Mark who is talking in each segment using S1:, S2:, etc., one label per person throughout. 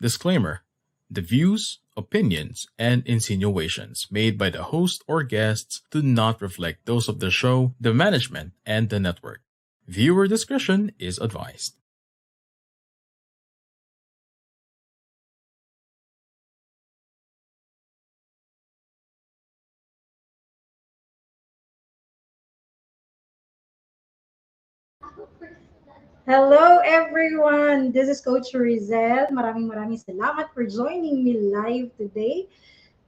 S1: Disclaimer: the views, opinions, and insinuations made by the host or guests do not reflect those of the show, the management, and the network. Viewer discretion is advised.
S2: Hello everyone! This is Coach Rezzhel. Maraming salamat for joining me live today.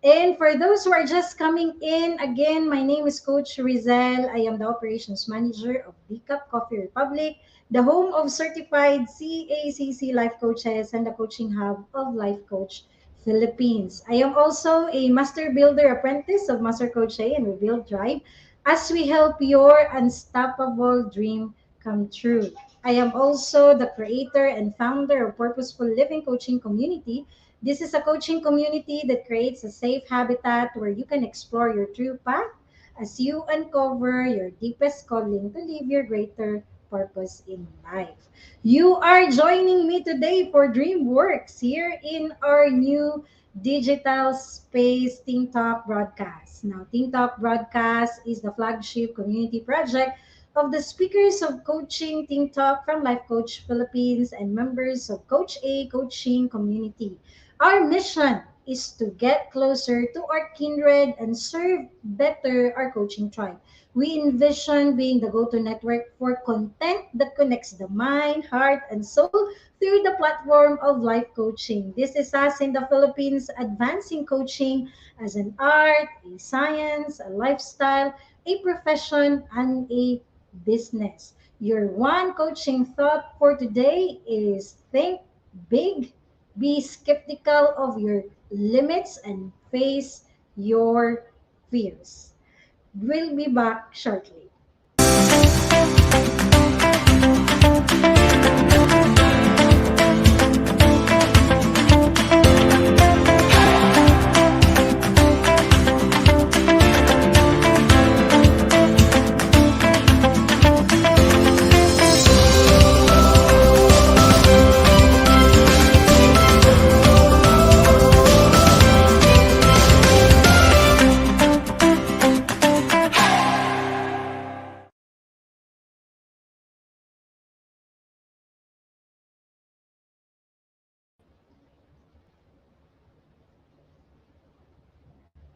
S2: And for those who are just coming in, again, my name is Coach Rezzhel. I am the Operations Manager of Decaf Coffee Republic, the home of certified CACC life coaches and the coaching hub of Life Coach Philippines. I am also a Master Builder Apprentice of Master Coach A and Rebuild Drive as we help your unstoppable dream come true. I am also the creator and founder of Purposeful Living Coaching Community. This is a coaching community that creates a safe habitat where you can explore your true path as you uncover your deepest calling to live your greater purpose in life. You are joining me today for DreamWorks here in our new digital space Team Talk broadcast. Now, Team Talk broadcast is the flagship community project of the speakers of Coaching Team Talk from Life Coach Philippines and members of Coach A Coaching Community. Our mission is to get closer to our kindred and serve better our coaching tribe. We envision being the go to network for content that connects the mind, heart, and soul through the platform of life coaching. This is us in the Philippines advancing coaching as an art, a science, a lifestyle, a profession, and a business. Your one coaching thought for today is think big, be skeptical of your limits, and face your fears. We'll be back shortly.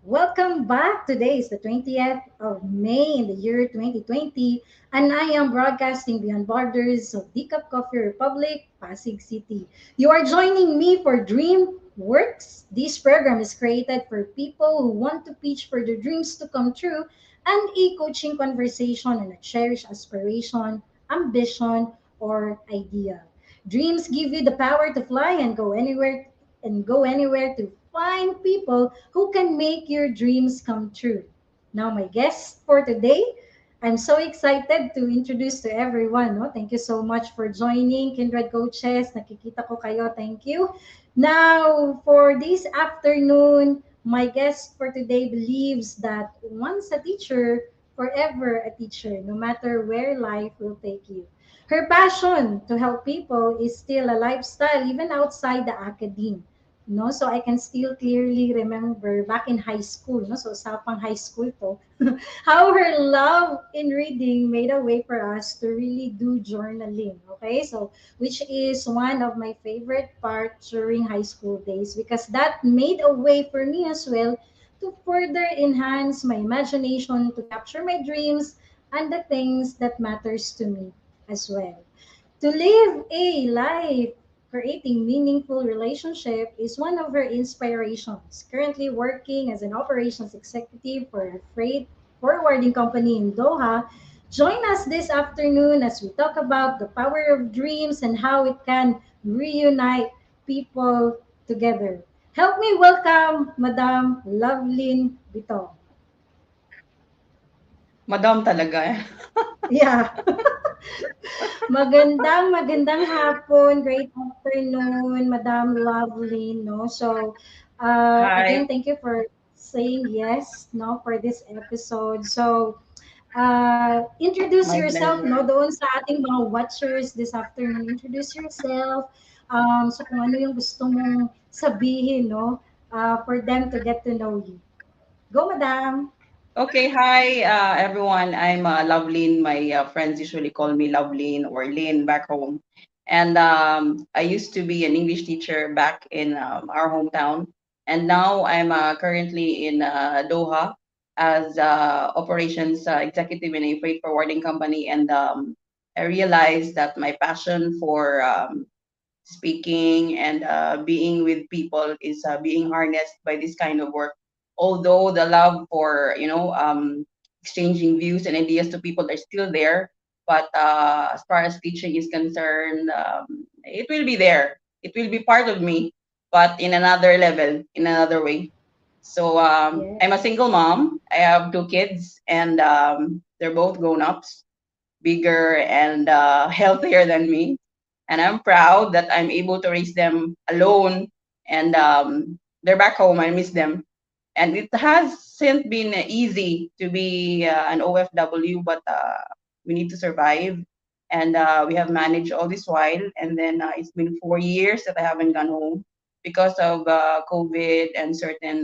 S2: Welcome back. Today is the 20th of May in the year 2020, and I am broadcasting beyond borders of Decaf Coffee Republic, Pasig City. You are joining me for Dream Works. This program is created for people who want to pitch for their dreams to come true and a coaching conversation on a cherished aspiration, ambition, or idea. Dreams give you the power to fly and go anywhere to find people who can make your dreams come true. Now, my guest for today, I'm so excited to introduce to everyone. No? Thank you so much for joining, Kindred Coaches. Nakikita ko kayo. Thank you. Now, for this afternoon, my guest for today believes that once a teacher, forever a teacher, no matter where life will take you. Her passion to help people is still a lifestyle even outside the academe. No, so I can still clearly remember back in high school, no, so usapang high school to, how her love in reading made a way for us to really do journaling. Okay, so which is one of my favorite parts during high school days because that made a way for me as well to further enhance my imagination, to capture my dreams and the things that matters to me as well. To live a life creating meaningful relationship is one of her inspirations. Currently working as an operations executive for a freight forwarding company in Doha, join us this afternoon as we talk about the power of dreams and how it can reunite people together. Help me welcome Madam Lovelyn Bitong.
S3: Madam talaga eh.
S2: Yeah. Magandang hapon, great afternoon, Madam Lovely, no? So,
S3: Hi,
S2: again, thank you for saying yes, no, for this episode. So, introduce
S3: my
S2: yourself,
S3: pleasure.
S2: no, doon sa ating mga watchers this afternoon. Introduce yourself. So kung ano yung gusto mong sabihin, no, for them to get to know you. Go, Madam.
S3: Okay, hi everyone. I'm Lovelyn. My friends usually call me Lovelyn or Lynn back home. And I used to be an English teacher back in our hometown. And now I'm currently in Doha as operations executive in a freight forwarding company. And I realized that my passion for speaking and being with people is being harnessed by this kind of work. Although the love for exchanging views and ideas to people are still there, but as far as teaching is concerned, it will be there. It will be part of me, but in another level, in another way. So
S2: Yeah.
S3: I'm a single mom. I have two kids, and they're both grown ups, bigger and healthier than me. And I'm proud that I'm able to raise them alone. And they're back home. I miss them. And it hasn't been easy to be an OFW, but we need to survive. And we have managed all this while. And then it's been 4 years that I haven't gone home because of COVID and certain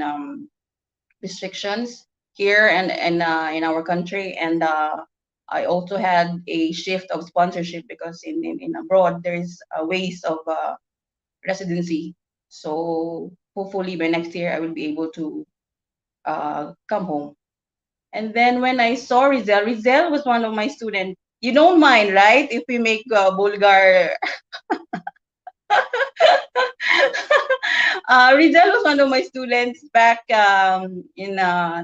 S3: restrictions here and in our country. And I also had a shift of sponsorship because in abroad there's ways of residency. So hopefully by next year I will be able to come home. And then when I saw Rezzhel was one of my students. You don't mind, right? If we make Bulgar Rezzhel was one of my students back in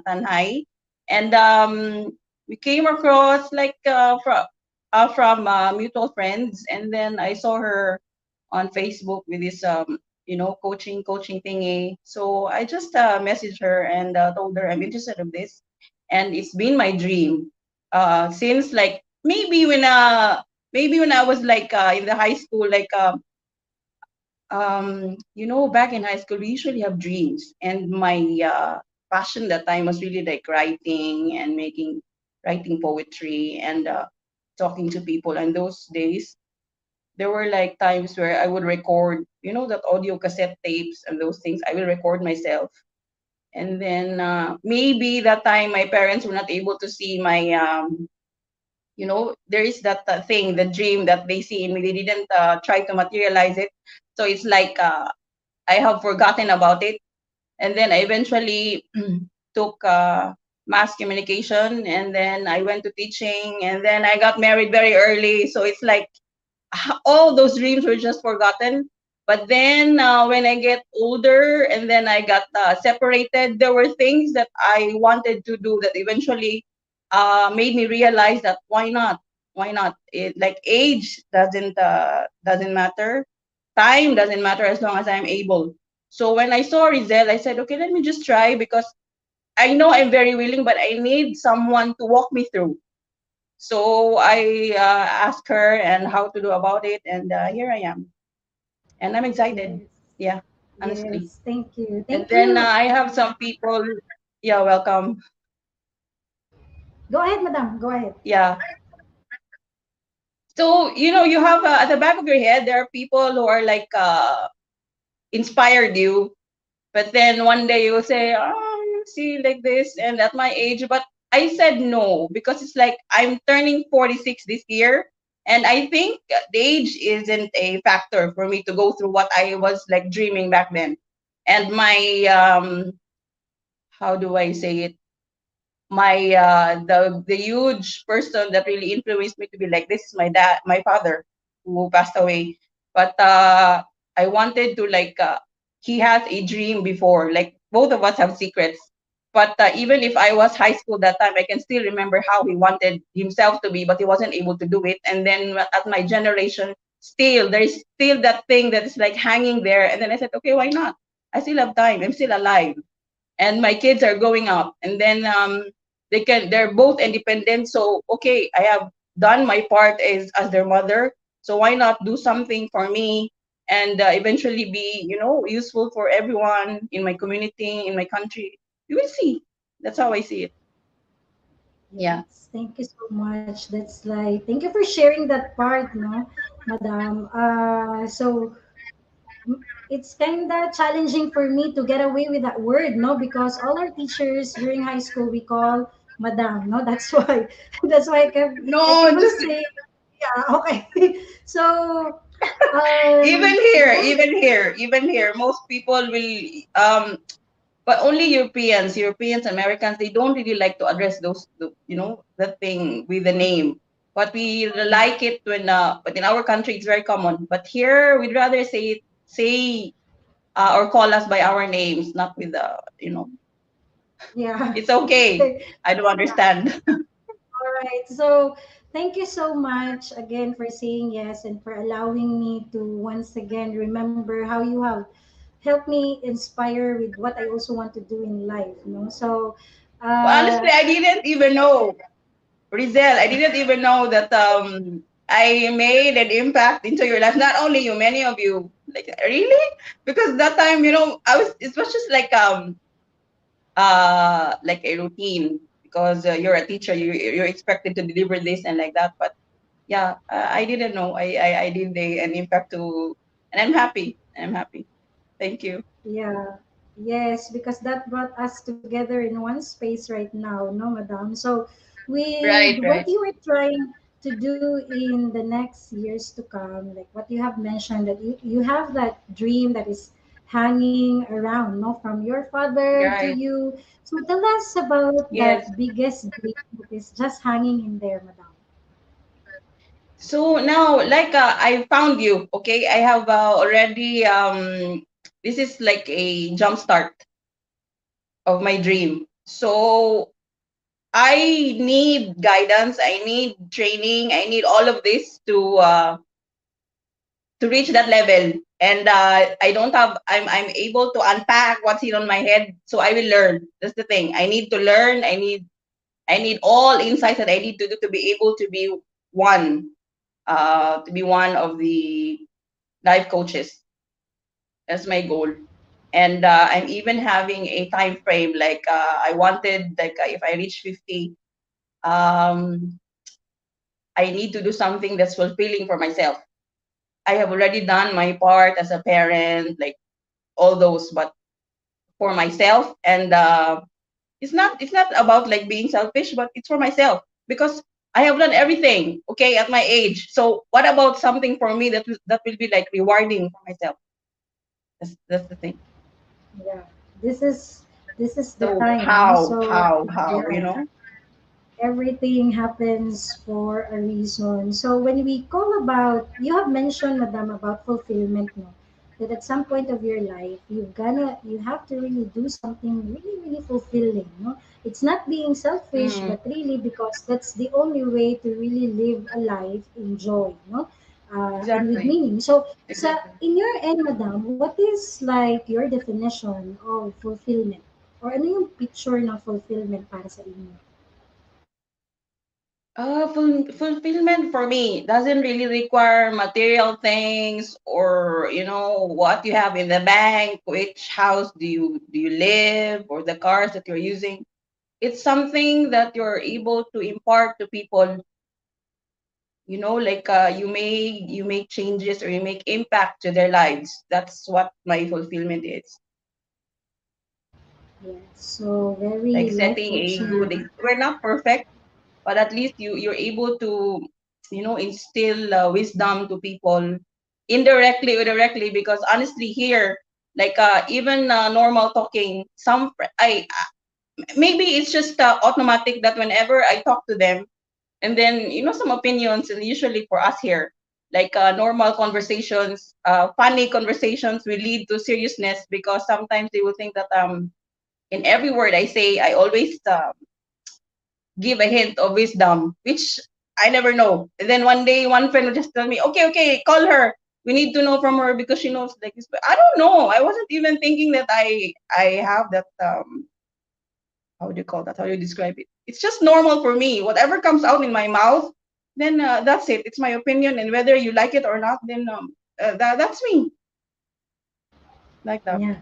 S3: Tanhai, and we came across like from mutual friends, and then I saw her on Facebook with this coaching thingy. So I just messaged her and told her I'm interested in this, and it's been my dream since like maybe when I was like in the high school like. Back in high school, we usually have dreams, and my passion that time was really like writing and writing poetry and talking to people. And those days, there were like times where I would record, that audio cassette tapes and those things. I will record myself, and then maybe that time my parents were not able to see my there is that thing, the dream that they see in me. They didn't try to materialize it. So it's like I have forgotten about it. And then I eventually took mass communication, and then I went to teaching, and then I got married very early. So it's like all those dreams were just forgotten. But then when I get older and then I got separated, there were things that I wanted to do that eventually made me realize that why not? Why not? It like age doesn't matter, time doesn't matter as long as I'm able. So when I saw Rezzhel, I said, okay, let me just try because I know I'm very willing, but I need someone to walk me through. So I asked her and how to do about it, and here I am, and I'm excited.
S2: Yes.
S3: Yeah, honestly.
S2: Yes. Thank you.
S3: And
S2: Thank
S3: then
S2: you.
S3: I have some people. Yeah, welcome.
S2: Go ahead, Madam. Go ahead.
S3: Yeah. So you have at the back of your head there are people who are like inspired you. But then one day you will say, oh, you see, like this, and at my age. But I said no, because it's like I'm turning 46 this year. And I think the age isn't a factor for me to go through what I was like dreaming back then. And my, how do I say it? My the huge person that really influenced me to be like this is my dad, my father, who passed away. But I wanted to like he has a dream before, like both of us have secrets. But even if I was high school that time, I can still remember how he wanted himself to be, but he wasn't able to do it. And then at my generation, still there is still that thing that is like hanging there. And then I said, okay, why not? I still have time. I'm still alive, and my kids are growing up, and then they're both independent. So okay, I have done my part as their mother, so why not do something for me and eventually be useful for everyone in my community, in my country. You will see. That's how I see it. Yeah.
S2: Yes. Thank you so much. That's like, thank you for sharing that part, no, Madam. So it's kind of challenging for me to get away with that word, no, because all our teachers during high school we call Madam, no. That's why that's why I
S3: No,
S2: keep on
S3: just
S2: saying, yeah, okay. So, um, going,
S3: even here, most people will but only Europeans, Americans, they don't really like to address that thing with the name. But we like it when, but in our country, it's very common. But here, we'd rather say, or call us by our names, not with
S2: yeah.
S3: it's okay.
S2: Okay.
S3: I don't understand.
S2: All right. So thank you so much again for saying yes and for allowing me to once again remember how you have helped me inspire with what I also want to do in life. So
S3: Honestly,
S2: uh,
S3: I didn't even know, Rezzhel, I didn't even know that I made an impact into your life. Not only you, many of you. Like really? Because that time, it was just like a routine because you're a teacher, you're expected to deliver this and like that. But yeah, I didn't know. I did an impact to, and I'm happy. I'm happy. Thank you.
S2: yeah. Yes, because that brought us together in one space right now, no, madam? So, with
S3: Right,
S2: what
S3: right.
S2: you are trying to do in the next years to come, like what you have mentioned, that you have that dream that is hanging around, no, from your father to
S3: Right.
S2: you. So, tell us about
S3: Yes.
S2: that biggest dream that is just hanging in there, madam.
S3: So now, like I found you, okay? I have already this is like a jump start of my dream. So I need guidance, I need training, I need all of this to reach that level. And I don't have I'm able to unpack what's in on my head, so I will learn. That's the thing. I need to learn. I need all insights that I need to do to be able one to be one of the life coaches. That's my goal. And I'm even having a time frame. Like I wanted, like if I reach 50, um, I need to do something that's fulfilling for myself. I have already done my part as a parent, like all those, but for myself. And it's not about like being selfish, but it's for myself because I have done everything. Okay, at my age. So what about something for me that will be like rewarding for myself? That's the thing.
S2: Yeah, this is this is the
S3: So
S2: time, no?
S3: how
S2: So,
S3: how how you
S2: yeah,
S3: know?
S2: everything happens for a reason. So when we call about, you have mentioned, madam, about fulfillment, no? That at some point of your life, you have to really do something really, really fulfilling, no? It's not being selfish,
S3: Mm,
S2: but really because that's the only way to really live a life in joy, no? And with
S3: exactly.
S2: meaning. So,
S3: Exactly.
S2: in your end, madam, what is like your definition of fulfillment? Or ano yung picture ng fulfillment para sa inyo?
S3: Fulfillment for me doesn't really require material things or what you have in the bank, which house do you live, or the cars that you're using. It's something that you're able to impart to people. Like you make changes or you make impact to their lives. That's what my fulfillment is.
S2: Yes, so very
S3: Like
S2: life
S3: setting a good.
S2: coaching.
S3: We're not perfect, but at least you're able to instill wisdom to people indirectly or directly, because honestly here, like even normal talking, I maybe it's just automatic that whenever I talk to them, and then some opinions, and usually for us here, like normal conversations, funny conversations will lead to seriousness, because sometimes they will think that in every word I say I always give a hint of wisdom, which I never know. And then one day, one friend would just tell me, "Okay, okay, call her. We need to know from her because she knows like this." But I don't know. I wasn't even thinking that I have that. How do you call that? How do you describe it? It's just normal for me. Whatever comes out in my mouth, then that's it. It's my opinion, and whether you like it or not, then that's me. Like that.
S2: Yeah,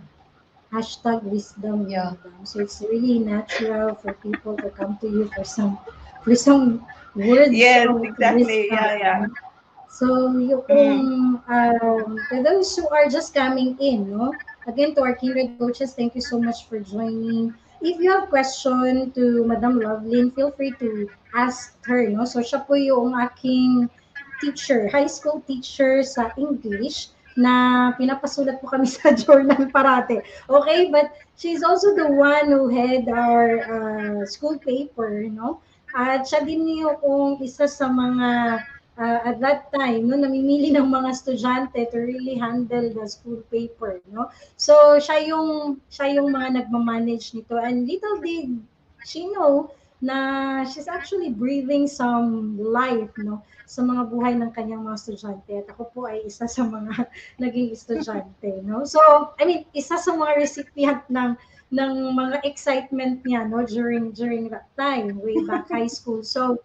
S2: hashtag wisdom, no,
S3: Yeah.
S2: madam. So it's really natural for people to come to you for some words
S3: Yes.
S2: of
S3: Exactly.
S2: wisdom.
S3: Yeah. Yeah.
S2: So,
S3: Mm.
S2: to those who are just coming in, no? Again, to our kindred coaches, thank you so much for joining. If you have question to Madam Lovelyn, feel free to ask her, no? So, siya po yung aking teacher, high school teacher sa English na pinapasulat po kami sa journal parate. Okay? But she's also the one who had our school paper, no? At siya din yung isa sa mga at that time, no, namimili ng mga estudyante to really handle the school paper, no? So, siya yung mga nagmamanage nito. And little did she know na she's actually breathing some life, no, sa mga buhay ng kanyang mga estudyante. At ako po ay isa sa mga naging estudyante, no? So, I mean, isa sa mga recipient ng mga excitement niya, no, during that time, way back high school. So,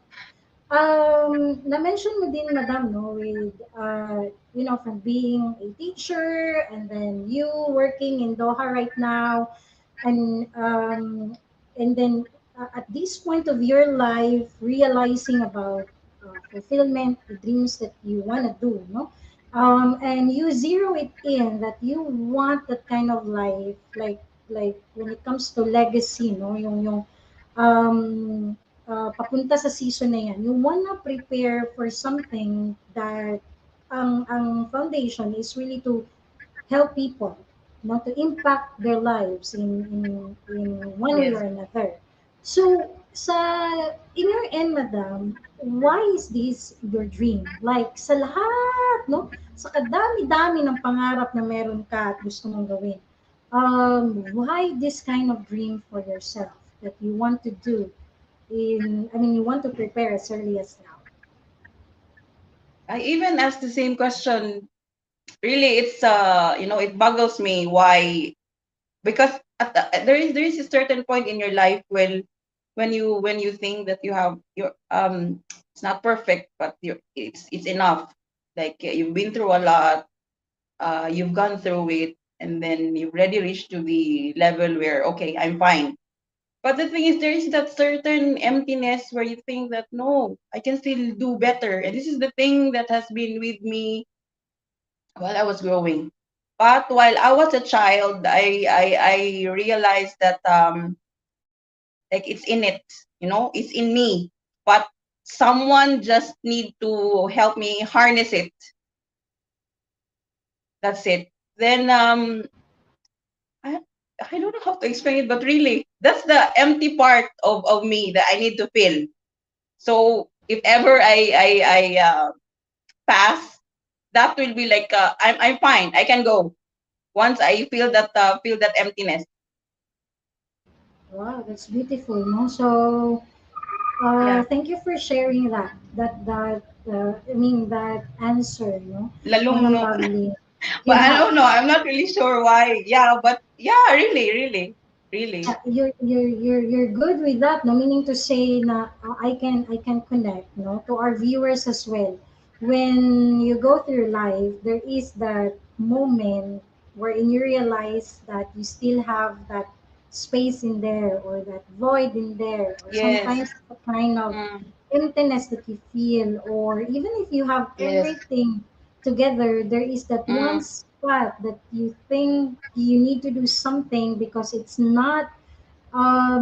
S2: na-mention mo din, Madam, no, with, from being a teacher and then you working in Doha right now, and then at this point of your life, realizing about fulfillment, the dreams that you want to do, no? And you zero it in that you want that kind of life, like when it comes to legacy, no, yung um, papunta sa season na yan, you wanna prepare for something that ang foundation is really to help people, not to impact their lives in one way or
S3: Yes.
S2: another. So, in your end, Madam, why is this your dream? Like, sa lahat, no? Sa kadami-dami ng pangarap na meron ka at gusto mong gawin, why this kind of dream for yourself that you want to do you want to prepare as early as now?
S3: I even asked the same question. Really, it's it boggles me why, because there is a certain point in your life when you think that you have your it's not perfect, but it's enough. Like, you've been through a lot, you've gone through it, and then you've already reached to the level where, okay, I'm fine. But the thing is, there is that certain emptiness where you think that, no, I can still do better. And this is the thing that has been with me while I was growing. But while I was a child, I realized that, like, it's in it, it's in me. But someone just need to help me harness it. That's it. Then, I, I don't know how to explain it, but really, that's the empty part of me that I need to fill. So if ever I pass, that will be like, I'm fine. I can go once I feel that emptiness.
S2: Wow, that's beautiful, no? So,
S3: Yeah.
S2: thank you for sharing that answer, no,
S3: Lalong
S2: Madam
S3: no.
S2: Lovely.
S3: But I
S2: Yeah,
S3: don't know. I'm not really sure why. Yeah, but yeah, really, really, really.
S2: you're good with that, no, meaning to say na I can connect, no, to our viewers as well. When you go through life, there is that moment wherein you realize that you still have that space in there or that void in there or
S3: Yes.
S2: sometimes a kind of
S3: Mm,
S2: emptiness that you feel, or even if you have
S3: yes.
S2: everything together, there is that one
S3: Mm,
S2: spot that you think you need to do something because it's not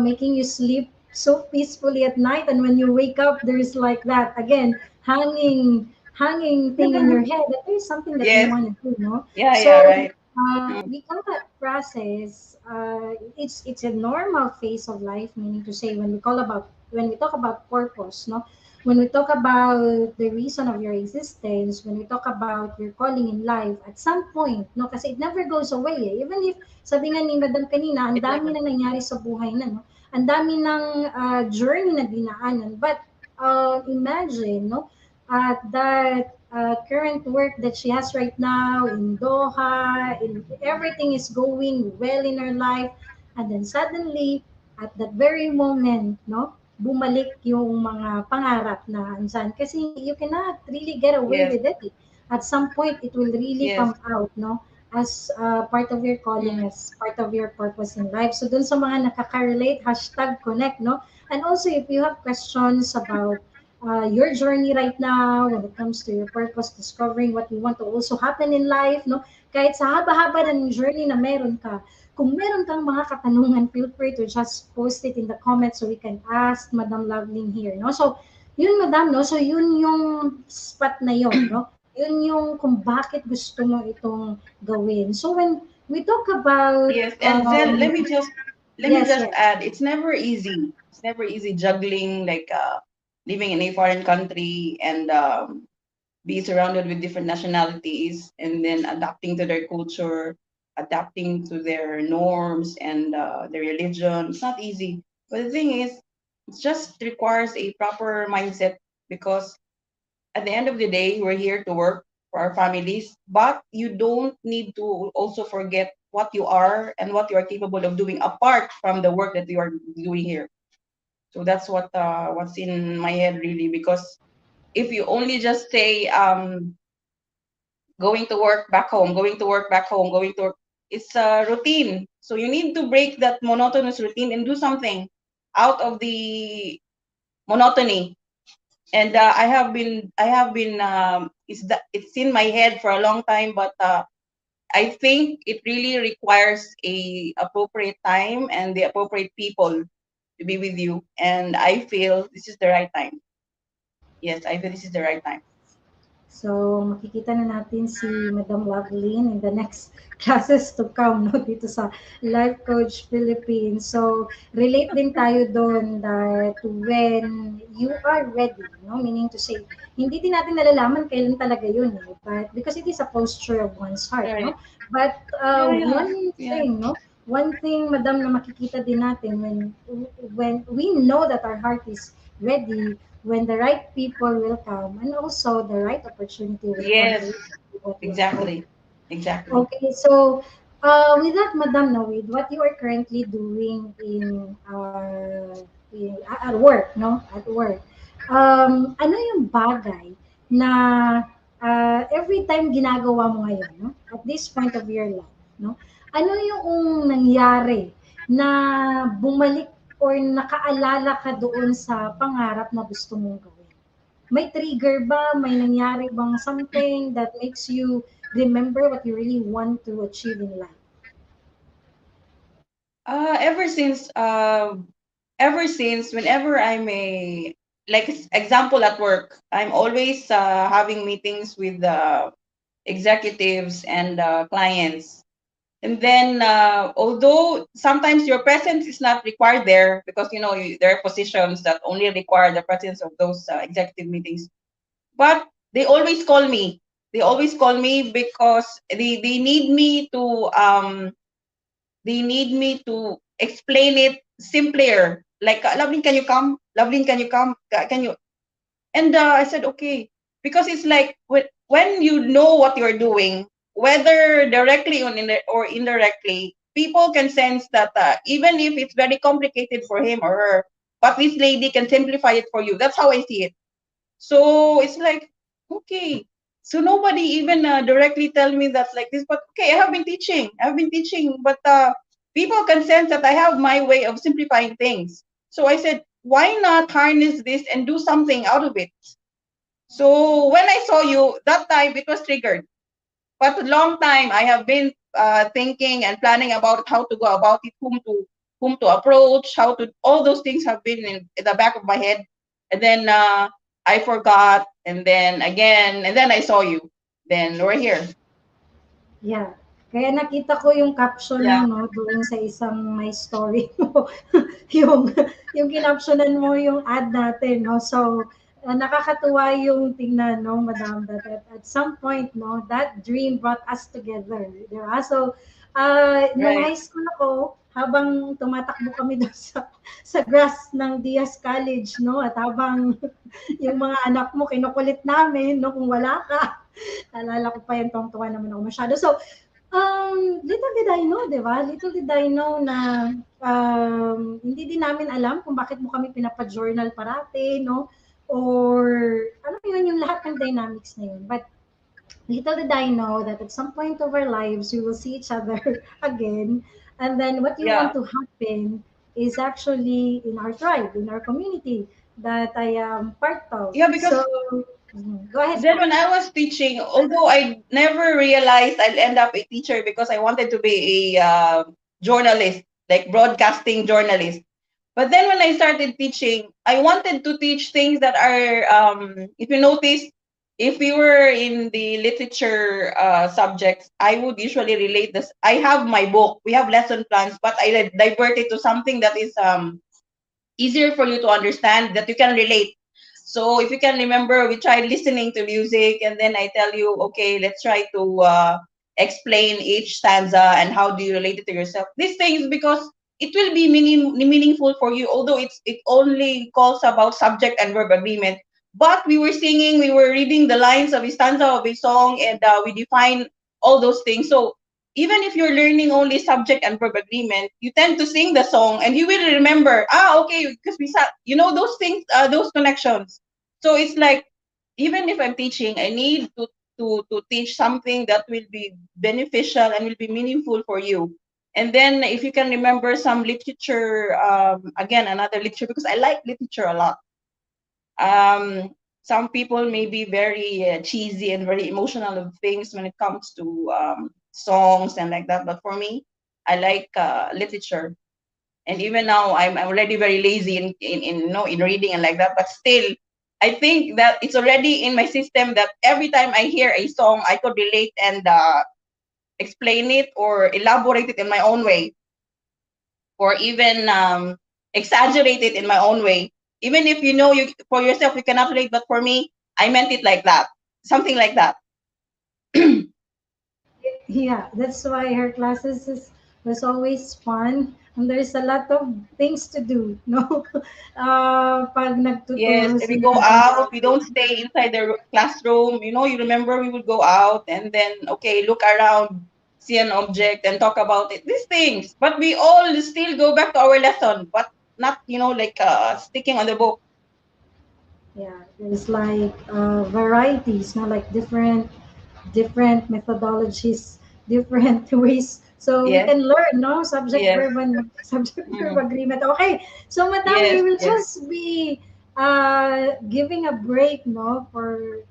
S2: making you sleep so peacefully at night, and when you wake up there's like that again hanging thing in your head that there's something that you
S3: yes.
S2: want to do, no?
S3: Yeah, yeah,
S2: So
S3: right. Mm,
S2: we call that process, it's a normal phase of life, meaning to say when we talk about purpose, no, when we talk about the reason of your existence, when we talk about your calling in life, at some point, no, kasi it never goes away, eh. Even if, sabi nga ni Madam kanina, ang
S3: it
S2: dami
S3: never.
S2: na nangyari sa buhay na, no? Ang dami ng journey na dinaanan. But imagine, no, at that current work that she has right now in Doha, everything is going well in her life, and then suddenly, at that very moment, no, bumalik yung mga pangarap na ansan. Kasi you cannot really get away
S3: Yes,
S2: with it, eh. At some point, it will really
S3: yes.
S2: come out, no? As part of your calling,
S3: Mm,
S2: as part of your purpose in life. So dun sa mga nakaka-relate, hashtag connect, no? And also, if you have questions about your journey right now when it comes to your purpose, discovering what you want to also happen in life, no? Kahit sa haba-haba ng journey na meron ka, kung meron kang mga katanungan, feel free to just post it in the comments so we can ask Madam Lovelyn here, no? So, yun, Madam, no? So, yun yung spot na yun, no? Yun yung kung bakit gusto mo itong gawin. So, when we talk about,
S3: Yes, and Zel, let me
S2: yes,
S3: just
S2: yes.
S3: add, it's never easy. It's never easy juggling like living in a foreign country and be surrounded with different nationalities and then adapting to their culture, adapting to their norms and their religion. It's not easy. But the thing is, it just requires a proper mindset because at the end of the day, we're here to work for our families, but you don't need to also forget what you are and what you are capable of doing apart from the work that you are doing here. So that's what's in my head really, because if you only just say going to work back home, going to work back home, going to work, it's a routine. So you need to break that monotonous routine and do something out of the monotony. And I have been it's in my head for a long time, but I think it really requires a appropriate time and the appropriate people to be with you, and I feel this is the right time. Yes, I feel this is the right time.
S2: So, makikita na natin si Madam Lovelyn in the next classes to come, no, dito sa Life Coach Philippines. So, relate din tayo doon that when you are ready, no, meaning to say, hindi din natin nalalaman kailan talaga yun, eh, but because it is a posture of one's heart,
S3: Right.
S2: no? But
S3: Yeah, yeah,
S2: one
S3: yeah.
S2: thing, no, one thing, Madam, na makikita din natin when we know that our heart is ready, when the right people will come and also the right opportunity will come
S3: Yes,
S2: for you to do what you are doing.
S3: exactly, exactly.
S2: Okay, so with that, Madam Nawid, what you are currently doing at work, no? At work. Ano yung bagay na every time ginagawa mo ngayon, no? At this point of your life, no? Ano yung nangyari na bumalik or nakaalala ka doon sa pangarap na gusto mong gawin? May trigger ba? May nangyari bang something that makes you remember what you really want to achieve in life?
S3: Ever since whenever I'm a like example at work, I'm always having meetings with the executives and clients. And then, although sometimes your presence is not required there because there are positions that only require the presence of those executive meetings, but they always call me. They always call me because they need me to explain it simpler. Like, Lovelyn, can you come? Lovelyn, can you come? Can you? And I said, okay, because it's like when you know what you're doing, whether directly or indirectly, people can sense that even if it's very complicated for him or her, but this lady can simplify it for you. That's how I see it. So it's like, okay. So nobody even directly tell me that like this, but okay, I've been teaching, but people can sense that I have my way of simplifying things. So I said, why not harness this and do something out of it? So when I saw you that time, it was triggered. But a long time I have been thinking and planning about how to go about it, whom to approach, how to all those things have been in the back of my head, and then I forgot, and then again, and then I saw you. Then we're here.
S2: Yeah. Kaya nakita ko yung caption mo,
S3: Yeah.
S2: no, doon sa isang my story mo. yung, yung kinaptionan mo yung ad natin, no? So, nakakatuwa yung tingnan, no, Madam, that at some point, no, that dream brought us together. Di ba? So, nung
S3: Right.
S2: high school ako, habang tumatakbo kami doon sa grass ng Diaz College, no, at habang yung mga anak mo kinukulit namin, no, kung wala ka, naalala ko pa yan, tuwang-tuwa naman ako masyado. So, little did I know, di ba? Little did I know na hindi din namin alam kung bakit mo kami pinapa-journal parati, no? Or, alam mo yun, yung lahat ng dynamics na yun. But, little did I know that at some point of our lives, we will see each other again. And then, what you want
S3: Yeah.
S2: to happen is actually in our tribe, in our community that I am part of.
S3: Yeah,
S2: So
S3: because
S2: go ahead
S3: then
S2: po.
S3: when I was teaching, although I never realized I'll end up a teacher because I wanted to be a journalist, like broadcasting journalist. But then when I started teaching, I wanted to teach things that are, if you notice, if we were in the literature subjects, I would usually relate this. I have my book, we have lesson plans, but I divert it to something that is easier for you to understand, that you can relate. So if you can remember, we tried listening to music, and then I tell you, okay, let's try to explain each stanza and how do you relate it to yourself. These things, because it will be meaningful for you, although it only calls about subject and verb agreement. But we were singing, we were reading the lines of a stanza of a song, and we define all those things. So even if you're learning only subject and verb agreement, you tend to sing the song and you will remember, okay, because we sat, those things, those connections. So it's like, even if I'm teaching, I need to teach something that will be beneficial and will be meaningful for you. And then if you can remember some literature, again, another literature, because I like literature a lot. Some people may be very cheesy and very emotional of things when it comes to songs and like that. But for me, I like literature. And even now, I'm already very lazy in reading and like that. But still, I think that it's already in my system that every time I hear a song, I could relate and explain it or elaborate it in my own way, or even exaggerate it in my own way. Even if you for yourself you cannot relate, but for me, I meant it like that, something like that.
S2: Yeah, that's why her was always fun. And there's a lot of things to do, no? Pag
S3: Yes,
S2: nagtuturo
S3: if we
S2: sila
S3: go
S2: ng
S3: out, we don't stay inside the classroom. You remember we would go out and then, okay, look around, see an object, and talk about it. These things, but we all still go back to our lesson, but not, like sticking on the book.
S2: yeah, there's like varieties, no? Like different methodologies, different ways. So we
S3: Yes,
S2: can learn, no? Subject
S3: yes,
S2: verb and subject verb
S3: mm,
S2: agreement. Okay. So madam, we
S3: yes,
S2: will
S3: yes.
S2: just be giving a break, no, for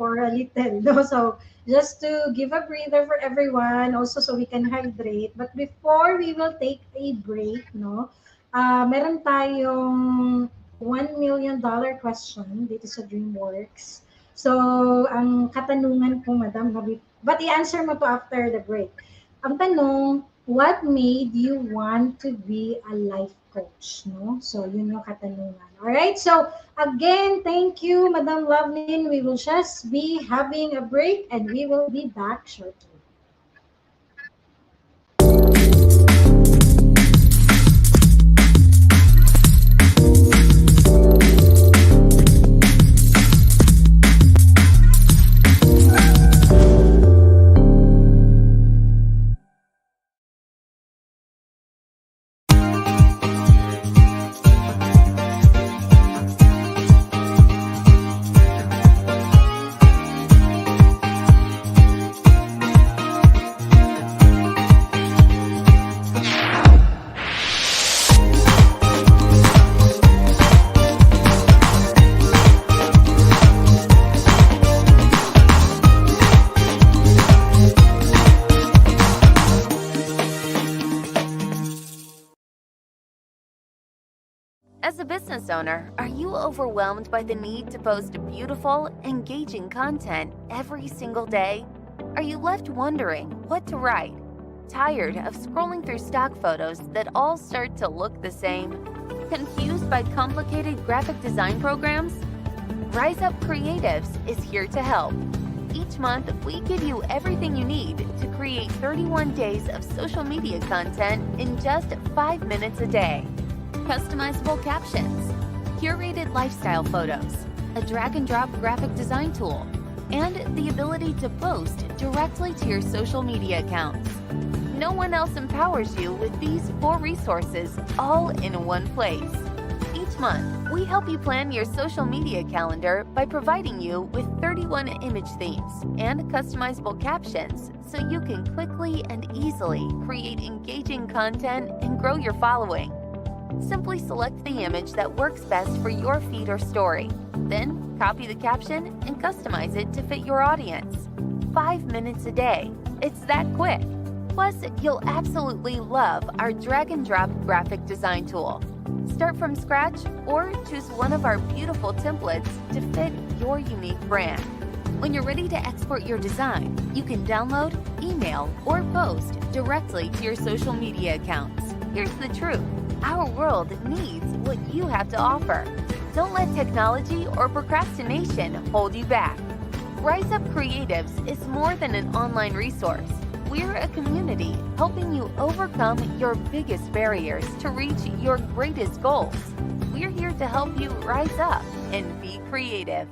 S2: a little, no? So just to give a breather for everyone, also so we can hydrate. But before we will take a break, no, meron tayong $1 million question dito sa DreamWorks. So, ang katanungan ko, madam, no, but i-answer mo to after the break. Ang tanong, what made you want to be a life coach? No? So, yun yung katanungan. Alright, so again, thank you, Madam Lovelyn. We will just be having a break and we will be back shortly.
S4: As a business owner, are you overwhelmed by the need to post beautiful, engaging content every single day? Are you left wondering what to write? Tired of scrolling through stock photos that all start to look the same? Confused by complicated graphic design programs? Rise Up Creatives is here to help. Each month, we give you everything you need to create 31 days of social media content in just 5 minutes a day. Customizable captions, curated lifestyle photos, a drag-and-drop graphic design tool, and the ability to post directly to your social media accounts. No one else empowers you with these 4 resources all in one place. Each month, we help you plan your social media calendar by providing you with 31 image themes and customizable captions so you can quickly and easily create engaging content and grow your following. Simply select the image that works best for your feed or story. Then, copy the caption and customize it to fit your audience. 5 minutes a day. It's that quick. Plus, you'll absolutely love our drag and drop graphic design tool. Start from scratch or choose one of our beautiful templates to fit your unique brand. When you're ready to export your design, you can download, email, or post directly to your social media accounts. Here's the truth. Our world needs what you have to offer. Don't let technology or procrastination hold you back. Rise Up Creatives is more than an online resource. We're a community helping you overcome your biggest barriers to reach your greatest goals. We're here to help you rise up and be creative.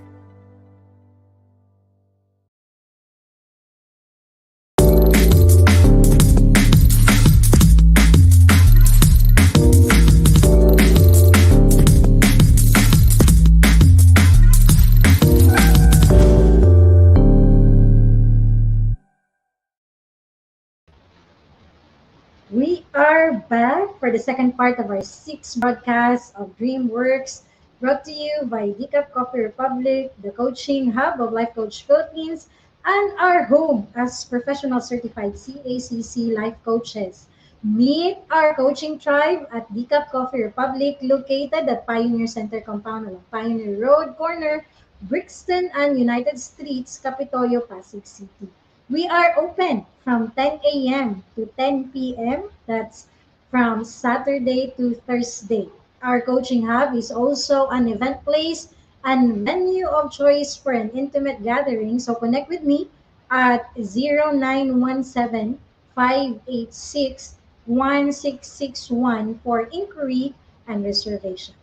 S2: We are back for the second part of our sixth broadcast of DreamWorks, brought to you by Decaf Coffee Republic, the coaching hub of Life Coach Philippines, and our home as professional certified CACC life coaches. Meet our coaching tribe at Decaf Coffee Republic, located at Pioneer Center Compound along Pioneer Road, corner, Brixton and United Streets, Capitolio, Pasig City. We are open from 10 a.m. to 10 p.m. That's from Saturday to Thursday. Our coaching hub is also an event place and venue of choice for an intimate gathering. So connect with me at 0917-586-1661 for inquiry and reservation.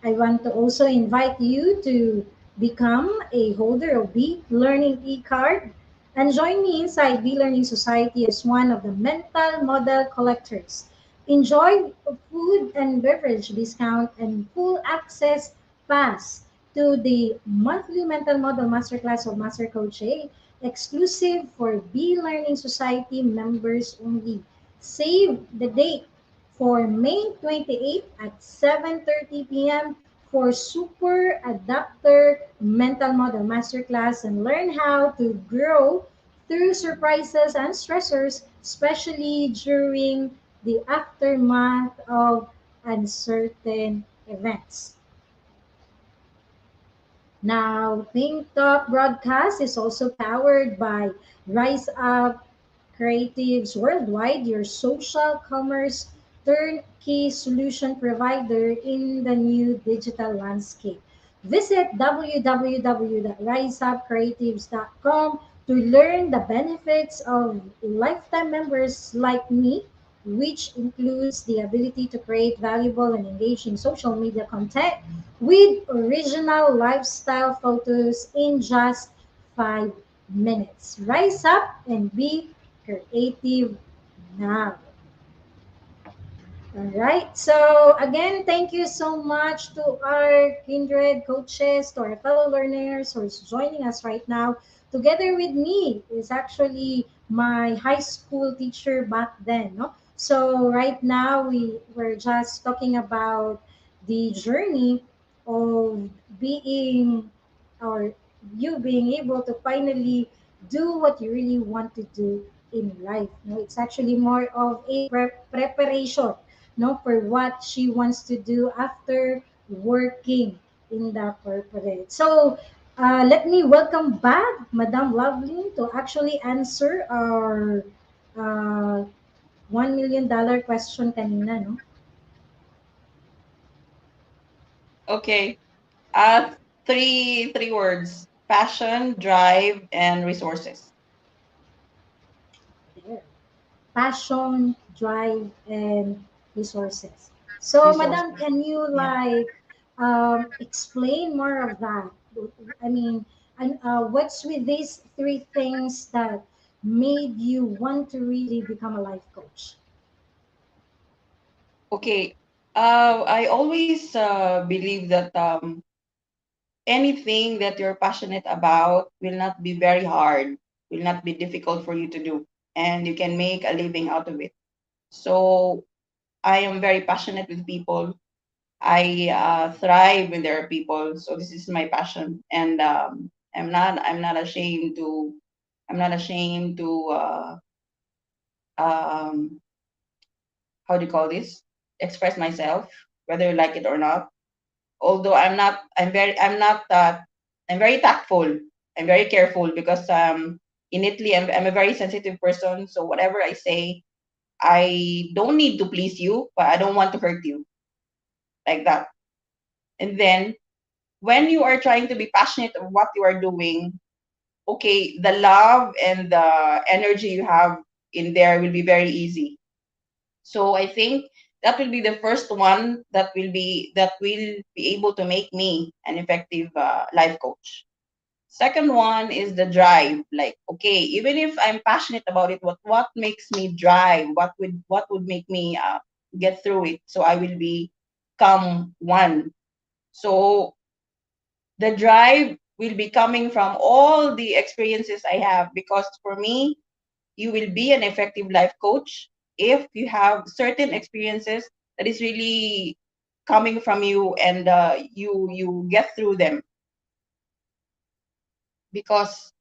S2: I want to also invite you to become a holder of B Learning e-card and join me inside B Learning Society as one of the mental model collectors. Enjoy food and beverage discount and full access pass to the monthly mental model masterclass of Master Coach A, exclusive for B Learning Society members only. Save the date for May 28 at 7:30 p.m. for Super Adapter Mental Model Masterclass and learn how to grow through surprises and stressors, especially during the aftermath of uncertain events. Now, Think Talk broadcast is also powered by Rise Up Creatives Worldwide, your social commerce turnkey solution provider in the new digital landscape. Visit www.riseupcreatives.com to learn the benefits of lifetime members like me, which includes the ability to create valuable and engaging social media content with original lifestyle photos in just 5 minutes. Rise up and be creative now. All right. So again, thank you so much to our kindred coaches, to our fellow learners who is joining us right now. Together with me is actually my high school teacher back then. No? So right now we were just talking about the journey of being or you being able to finally do what you really want to do in life. No, it's actually more of a preparation no, for what she wants to do after working in the corporate. So let me welcome back Madam Lovelyn to actually answer our uh, $1 million question kanina, no?
S3: Okay. Three words: passion, drive, and resources.
S2: There. Passion, drive, and resources. So, Madam,
S3: Resources.
S2: can you
S3: Yeah.
S2: like explain more of that? I mean, and what's with these three things that made you want to really become a life coach?
S3: Okay. I always believe that anything that you're passionate about will not be very hard, will not be difficult for you to do, and you can make a living out of it. So I am very passionate with people. I thrive when there are people. So this is my passion, and I'm not ashamed to I'm not ashamed to um, how do you call this? Express myself, whether you like it or not. Although I'm very tactful. I'm very careful because innately I'm a very sensitive person. So whatever I say, I don't need to please you, but I don't want to hurt you, like that. And then when you are trying to be passionate of what you are doing, okay, the love and the energy you have in there will be very easy. So I think that will be the first one that will be able to make me an effective life coach. Second one is the drive. Like, okay, even if I'm passionate about it, what makes me drive? What would make me get through it? So I will become one. So the drive will be coming from all the experiences I have, because for me, you will be an effective life coach if you have certain experiences that is really coming from you, and you get through them. Because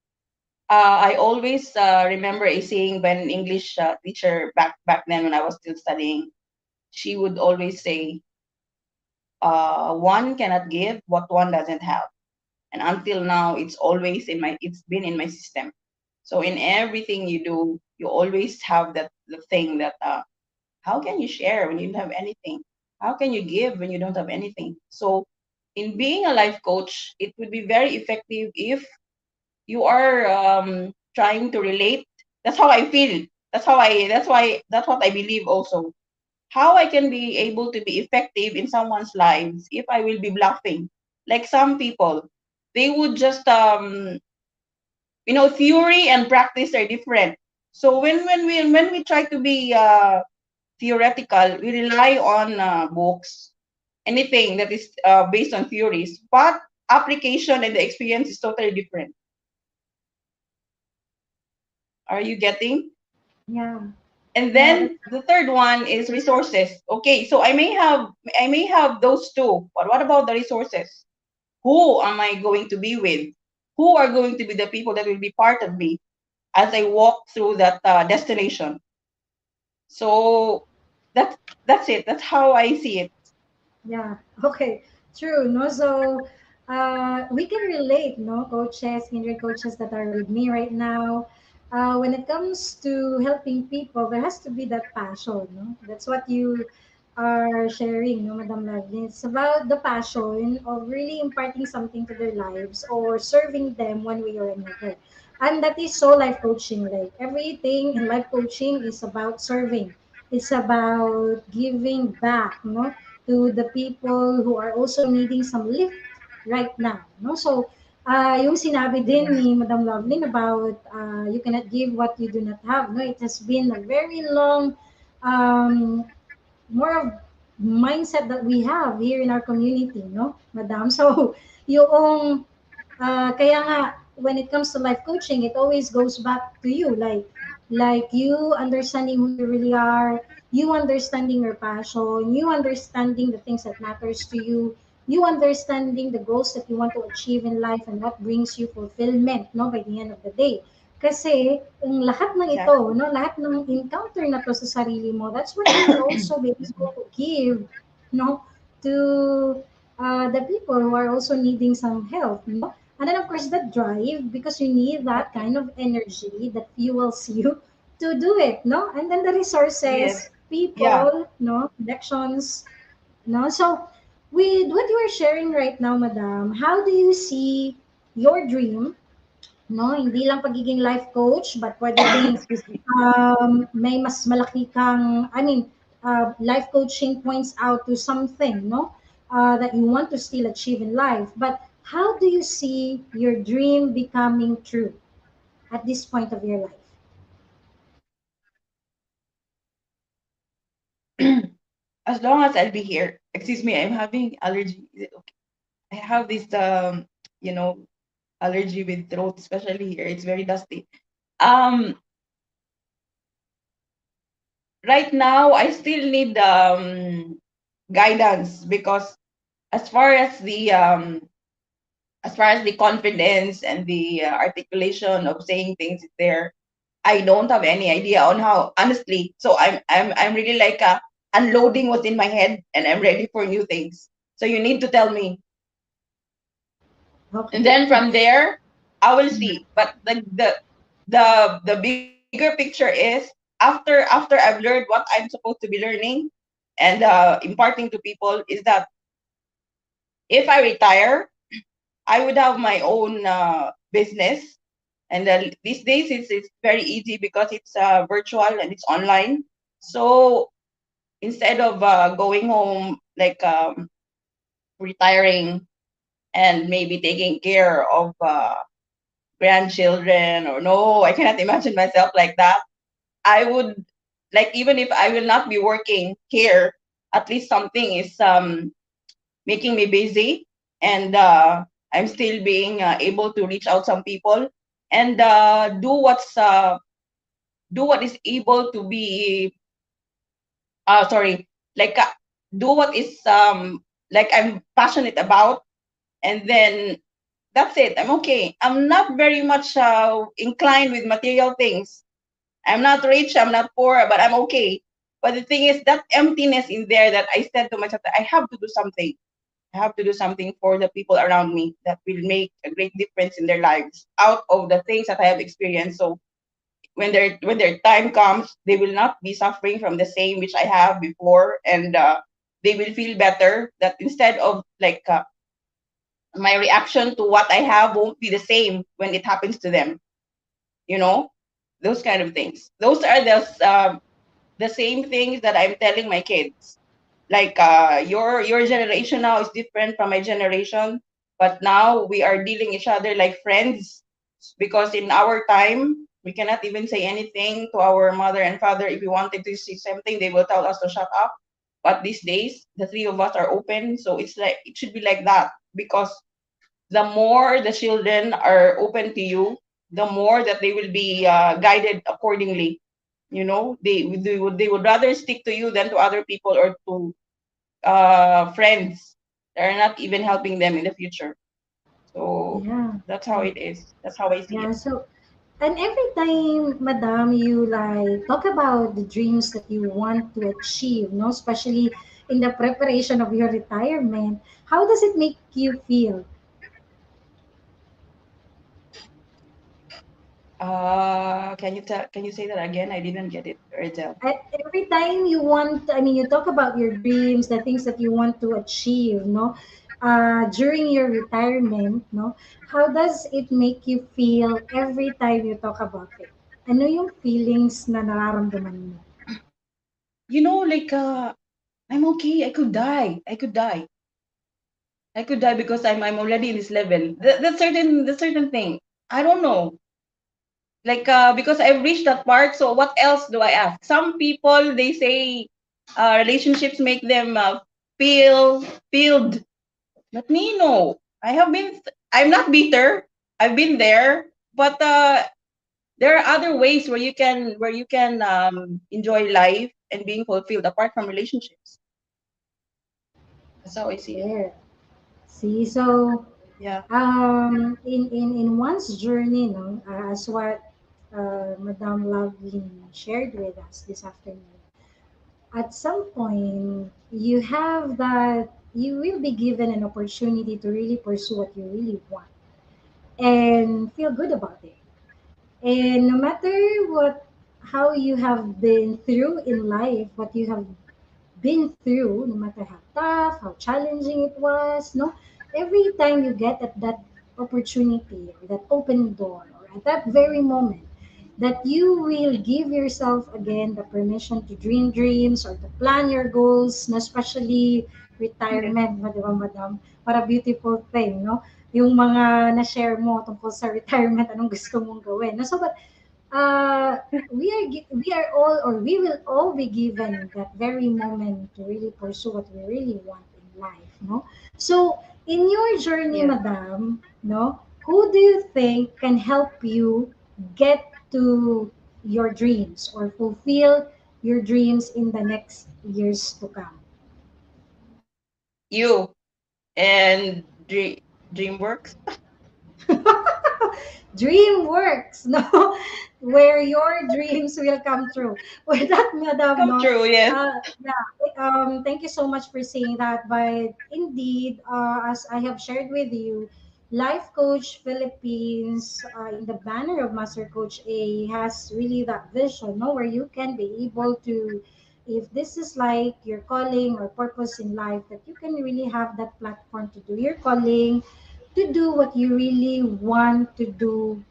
S3: I always remember a saying when an English teacher back then when I was still studying. She would always say, "One cannot give what one doesn't have." And until now, it's been in my system. So in everything you do, you always have that the thing that how can you share when you don't have anything? How can you give when you don't have anything? So in being a life coach, it would be very effective if you are trying to relate. That's how I feel. That's what I believe also. How I can be able to be effective in someone's lives if I will be bluffing. Like some people, they would just theory and practice are different. So when we try to be theoretical, we rely on books, anything that is based on theories, but application and the experience is totally different. Are you getting?
S2: Yeah.
S3: And
S2: Yeah, that's
S3: then the third one is resources. Okay, so I may have those two, but what about the resources? Who am I going to be with? Who are going to be the people that will be part of me as I walk through that destination? So that's that's it. That's how I see it.
S2: yeah. Okay. True. No, so we can relate, no, coaches, kindred coaches that are with me right now. When it comes to helping people, there has to be that passion, no? That's what you are sharing, no, Madam Lovelyn. It's about the passion of really imparting something to their lives or serving them one way or another. And that is so life coaching. Like everything in life coaching is about serving. It's about giving back, no, to the people who are also needing some lift right now, no? So yung sinabi din
S3: Yes.
S2: ni Madam Lovelyn about you cannot give what you do not have, no? It has been a very long um, more of mindset that we have here in our community, no, Madam? So yung kaya nga, when it comes to life coaching, it always goes back to you. Like you understanding who you really are, you understanding your passion, you understanding the things that matters to you understanding the goals that you want to achieve in life and what brings you fulfillment, no, by the end of the day. Kasi ang lahat ng ito,
S3: Exactly.
S2: no, lahat ng encounter na to sa sarili mo, that's what you will also be able to give, no, to the people who are also needing some help, no? And then of course the drive, because you need that kind of energy that fuels you to do it, no? And then the
S3: Yes.
S2: resources,
S3: Yeah.
S2: people, no, connections, no? So with what you are sharing right now, Madam, how do you see your dream, no? Hindi lang pagiging life coach, but pwede ding
S3: Excuse me.
S2: may mas malaki kang, I mean, life coaching points out to something, no? That you want to still achieve in life. But how do you see your dream becoming true at this point of your life?
S3: As long as I'll be here. Excuse me, I'm having allergy. Is it okay? I have this you know, allergy with throat, especially here. It's very dusty. Um, right now I still need guidance because as far as the um as far as the confidence and the articulation of saying things is there, I don't have any idea on how, honestly. So I'm really like unloading what's in my head, and I'm ready for new things. So you need to tell me, and
S2: Okay.
S3: then from there, I will see. But the bigger picture is after I've learned what I'm supposed to be learning and imparting to people is that if I retire, I would have my own business. And these days it's very easy because it's virtual and it's online. So instead of going home like retiring and maybe taking care of grandchildren, or no, I cannot imagine myself like that. I would, like, even if I will not be working here, at least something is making me busy, and I'm still being able to reach out some people and do what is able to be sorry, like do what is like I'm passionate about, and then that's it. I'm okay. I'm not very much inclined with material things. I'm not rich, I'm not poor, but I'm okay. But the thing is that emptiness in there, that I said to myself that I have to do something. I have to do something for the people around me that will make a great difference in their lives out of the things that I have experienced. So when their time comes, they will not be suffering from the same which I have before, and they will feel better. That instead of like my reaction to what I have won't be the same when it happens to them. You know, those kind of things. Those are the same things that I'm telling my kids. Like your generation now is different from my generation, but now we are dealing each other like friends, because in our time we cannot even say anything to our mother and father. If we wanted to say something, they will tell us to shut up. But these days the three of us are open, so it's like it should be like that, because the more the children are open to you, the more that they will be guided accordingly. You know, they would rather stick to you than to other people or to friends that are not even helping them in the future. So
S2: Yeah.
S3: that's how it is. That's how I see
S2: Yeah.
S3: it.
S2: So, and every time, Madam, you like talk about the dreams that you want to achieve, no, especially in the preparation of your retirement, how does it make you feel?
S3: Can you say that again? I didn't get it, Rezzhel.
S2: Every time you want, I mean, you talk about your dreams, the things that you want to achieve, no, during your retirement, no, how does it make you feel every time you talk about it? Ano yung feelings na nararamdaman mo?
S3: Like I'm okay. I could die. I could die. I could die because I'm already in this level. The certain thing. I don't know. Like because I've reached that part. So what else do I ask? Some people, they say relationships make them feel filled. But me, no. I'm not bitter. I've been there, but there are other ways where you can enjoy life and being fulfilled apart from relationships. That's how I see it.
S2: There. See, so
S3: Yeah.
S2: in one's journey, no, as what Madam Lovelyn shared with us this afternoon, at some point you have that you will be given an opportunity to really pursue what you really want and feel good about it. And no matter what, how you have been through in life, what you have been through, no matter how tough, how challenging it was, no, every time you get at that opportunity or that open door or at that very moment, that you will give yourself again the permission to dream dreams or to plan your goals, no, especially
S3: Yes.
S2: retirement, no, di ba, madam? What a beautiful thing, no? Yung mga na-share mo tungkol sa retirement, anong gusto mong gawin. No? So, but we are all, or we will all be given that very moment to really pursue what we really want in life, no? So in your journey,
S3: Yes.
S2: madam, no, who do you think can help you get to your dreams or fulfill your dreams in the next years to come?
S3: You and DreamWorks
S2: DreamWorks, no, where your dreams will come true. With that, madam,
S3: come
S2: no,
S3: true. Yes.
S2: yeah, thank you so much for saying that. But indeed, as I have shared with you, Life Coach Philippines, in the banner of Master Coach A, has really that vision, no, where you can be able to, if this is like your calling or purpose in life, that you can really have that platform to do your calling, to do what you really want to do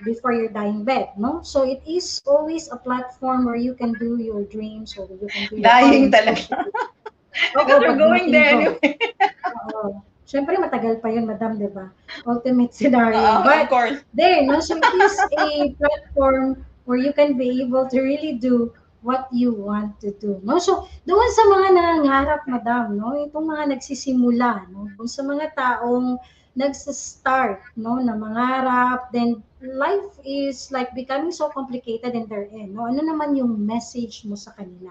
S2: before your dying bed, no? So it is always a platform where you can do your dreams or you can do your calling,
S3: Dying talaga.
S2: especially,
S3: Because
S2: oo,
S3: we're
S2: pag
S3: going
S2: dumating
S3: there
S2: doon.
S3: anyway.
S2: Oo. Siyempre, matagal pa yun, madam, di ba? Ultimate scenario.
S3: Of
S2: But
S3: course.
S2: there, no? So it is a platform where you can be able to really do what you want to do, no? So, doon sa mga nangangarap, madam, no? Itong mga nagsisimula, no? Doon sa mga taong nagsa-start, no? Na mangarap, then life is like becoming so complicated in their end, no? Ano naman yung message mo sa kanila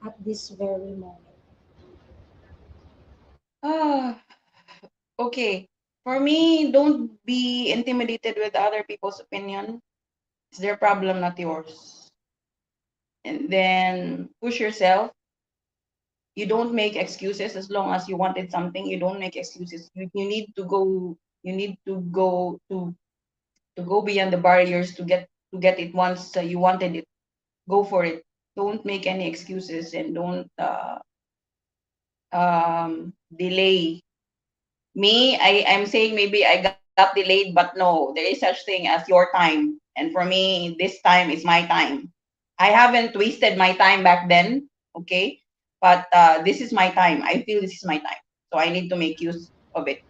S2: at this very moment?
S3: Ah, okay. For me, don't be intimidated with other people's opinion. It's their problem, not yours. And then push yourself. You don't make excuses as long as you wanted something. You don't make excuses. You need to go. You need to go beyond the barriers to get it once you wanted it. Go for it. Don't make any excuses and don't delay. Me, I'm saying maybe I got delayed, but no, there is such thing as your time. And for me, this time is my time. I haven't wasted my time back then, okay? But this is my time. I feel this is my time. So I need to make use of it.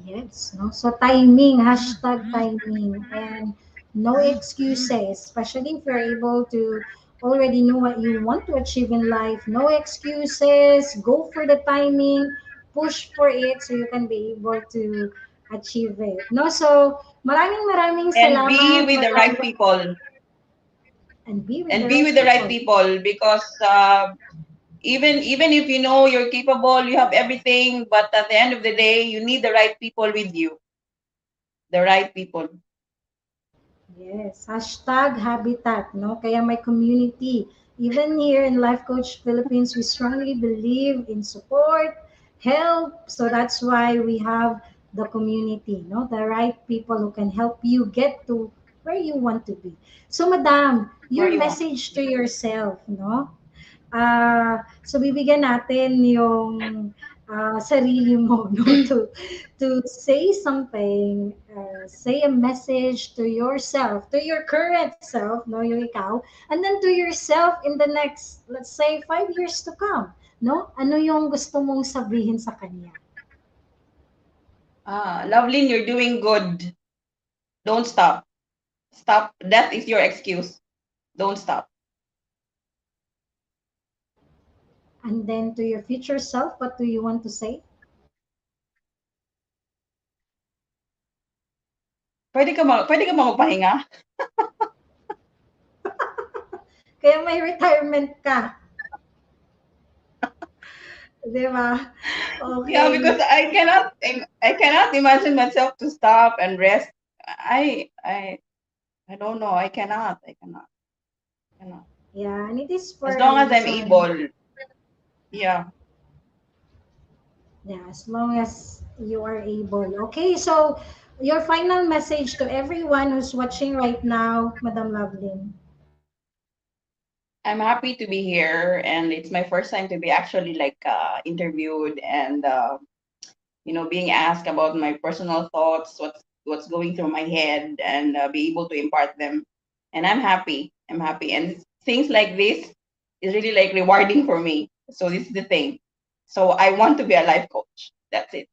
S2: Yes, no? So timing, hashtag timing, and no excuses, especially if you're able to already know what you want to achieve in life. No excuses, go for the timing, push for it so you can be able to achieve it. No, so maraming
S3: And be
S2: salamat,
S3: with the
S2: Madam,
S3: right people.
S2: and be with
S3: And
S2: the
S3: be
S2: right
S3: with the right
S2: people.
S3: people because even if you know you're capable, you have everything, but at the end of the day, you need the right people with you. The right people.
S2: Yes, hashtag habitat, no? Kaya may community. Even here in Life Coach Philippines, we strongly believe in support, help. So that's why we have the community, no? The right people who can help you get to where you want to be. So, Madam,
S3: Where
S2: your
S3: you want.
S2: message to yourself, no? So bibigyan natin yung sarili mo no to say something, say a message to yourself, to your current self, no, yung ikaw, and then to yourself in the next, let's say, 5 years to come, no? Ano yung gusto mong sabihin sa kanya?
S3: Lovelyn, you're doing good. Don't stop. Stop. That is your excuse. Don't stop.
S2: And then to your future self, what do you want to say?
S3: Pwede ka magpahinga?
S2: Kaya may retirement ka, di ba?
S3: Yeah, because
S2: Okay.
S3: I cannot imagine myself to stop and rest. I I I don't know. I cannot. I cannot. Cannot.
S2: Yeah, and it is
S3: As
S2: for a
S3: long as I'm
S2: reason.
S3: able. Yeah.
S2: Yeah, as long as you are able. Okay, so your final message to everyone who's watching right now, Madam Lovelyn.
S3: I'm happy to be here, and it's my first time to be actually like interviewed and being asked about my personal thoughts, what's going through my head, and be able to impart them. And I'm happy. I'm happy, and things like this is really like rewarding for me. So this is the thing. So I want to be a life coach. That's it.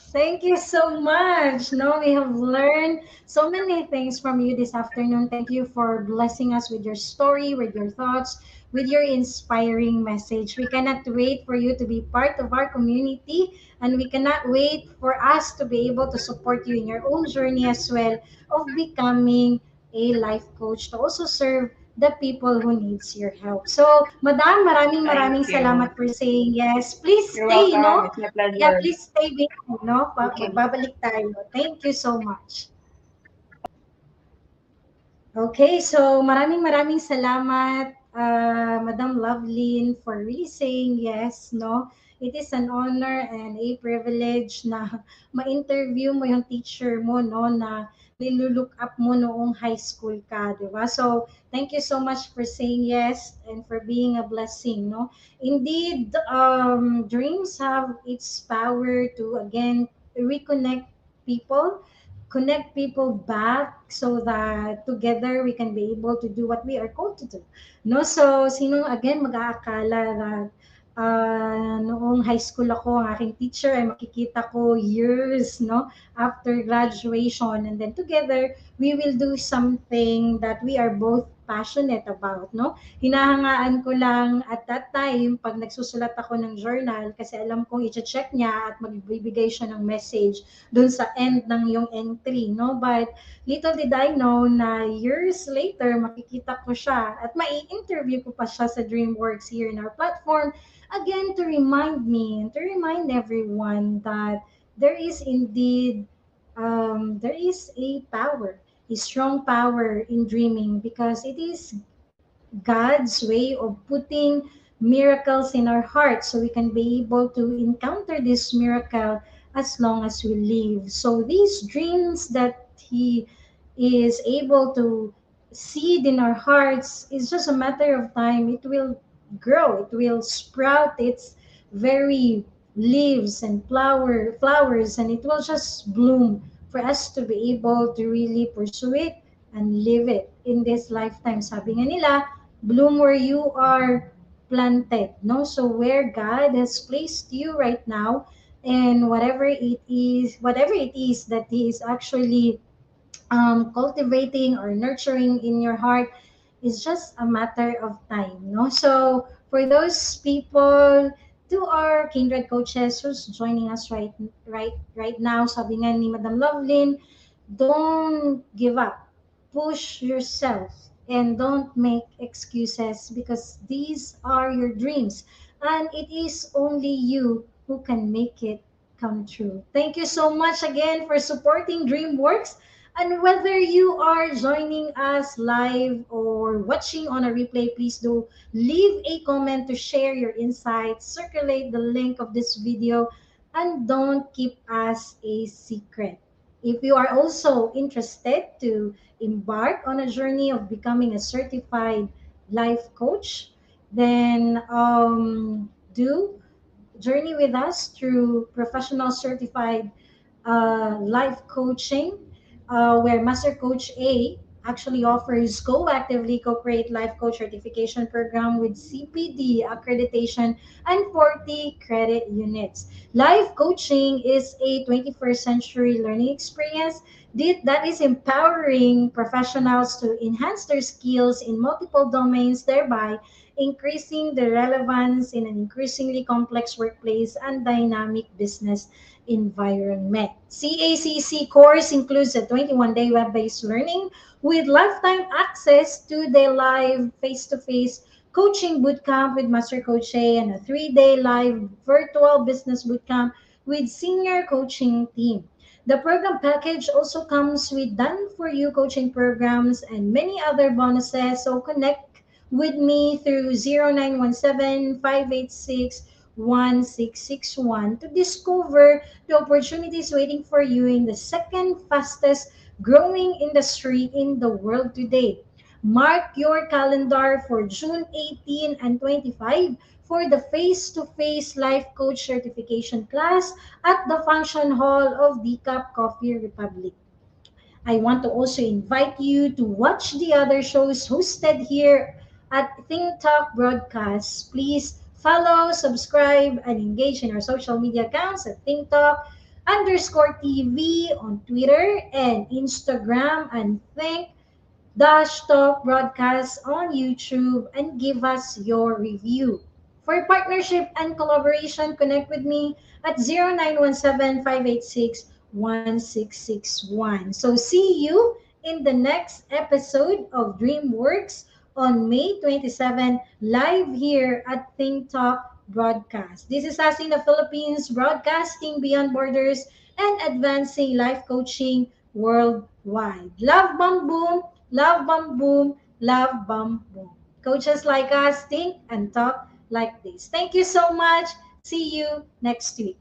S2: Thank you so much. No, we have learned so many things from you this afternoon. Thank you for blessing us with your story, with your thoughts, with your inspiring message. We cannot wait for you to be part of our community, and we cannot wait for us to be able to support you in your own journey as well of becoming a life coach to also serve the people who needs your help. So, Madam, maraming
S3: Thank
S2: maraming
S3: you.
S2: salamat for saying yes. Please
S3: You're
S2: stay,
S3: welcome.
S2: no?
S3: It's my
S2: Yeah,
S3: pleasure.
S2: please stay behind, no?
S3: Okay.
S2: Magbabalik tayo. Thank you so much. Okay, so maraming maraming salamat, Madam Lovelyn, for really saying yes, no? It is an honor and a privilege na ma-interview mo yung teacher mo, no, na nilulook up mo noong high school ka, di ba? So, thank you so much for saying yes and for being a blessing, no? Indeed, dreams have its power to, again, reconnect people, connect people back so that together we can be able to do what we are called to do. No, so sino again mag-aakala that noong high school ako, ang aking teacher ay makikita ko years, no, after graduation, and then together we will do something that we are both passionate about, no? Hinahangaan ko lang at that time pag nagsusulat ako ng journal kasi alam kong i-check niya at magbibigay siya ng message dun sa end ng yung entry, no? But little did I know na years later, makikita ko siya at mai-interview ko pa siya sa DreamWorks here in our platform, again, to remind me, to remind everyone that there is indeed, there is a power, a strong power in dreaming because it is God's way of putting miracles in our hearts so we can be able to encounter this miracle as long as we live. So these dreams that He is able to seed in our hearts is just a matter of time. It will grow, it will sprout its very leaves and flowers, and it will just bloom for us to be able to really pursue it and live it in this lifetime. Sabi nga nila, bloom where you are planted, no? So where God has placed you right now, and whatever it is that He is actually cultivating or nurturing in your heart, is just a matter of time, no? So for those people, to our kindred coaches who's joining us right now, sabi nga ni Madam Lovelyn, don't give up. Push yourself and don't make excuses because these are your dreams and it is only you who can make it come true. Thank you so much again for supporting DreamWorks. And whether you are joining us live or watching on a replay, please do leave a comment to share your insights, circulate the link of this video, and don't keep us a secret. If you are also interested to embark on a journey of becoming a certified life coach, then do journey with us through professional certified life coaching, where Master Coach A actually offers Go Actively Co-Create Life Coach Certification Program with CPD accreditation and 40 credit units. Life coaching is a 21st century learning experience that is empowering professionals to enhance their skills in multiple domains, thereby increasing the relevance in an increasingly complex workplace and dynamic business environment. CACC course includes a 21-day web-based learning with lifetime access to the live face-to-face coaching bootcamp with Master Coach A and a 3-day live virtual business bootcamp with senior coaching team. The program package also comes with done for you coaching programs and many other bonuses. So connect with me through 0917-586-1661 to discover the opportunities waiting for you in the second fastest growing industry in the world today. Mark your calendar for June 18 and 25 for the face-to-face life coach certification class at the function hall of Decaf Coffee Republic. I want to also invite you to watch the other shows hosted here at Think Talk Broadcasts. Please follow, subscribe, and engage in our social media accounts at Think Talk _TV on Twitter and Instagram, and Think Dash Talk Broadcast on YouTube, and give us your review. For partnership and collaboration, connect with me at 0917-586-1661. So see you in the next episode of DreamWorks on May 27 live here at Think Talk Broadcast. This is us in the Philippines, broadcasting beyond borders and advancing life coaching worldwide. Love Bomb Boom, Love Bomb Boom, Love Bomb Boom. Coaches like us think and talk like this. Thank you so much. See you next week.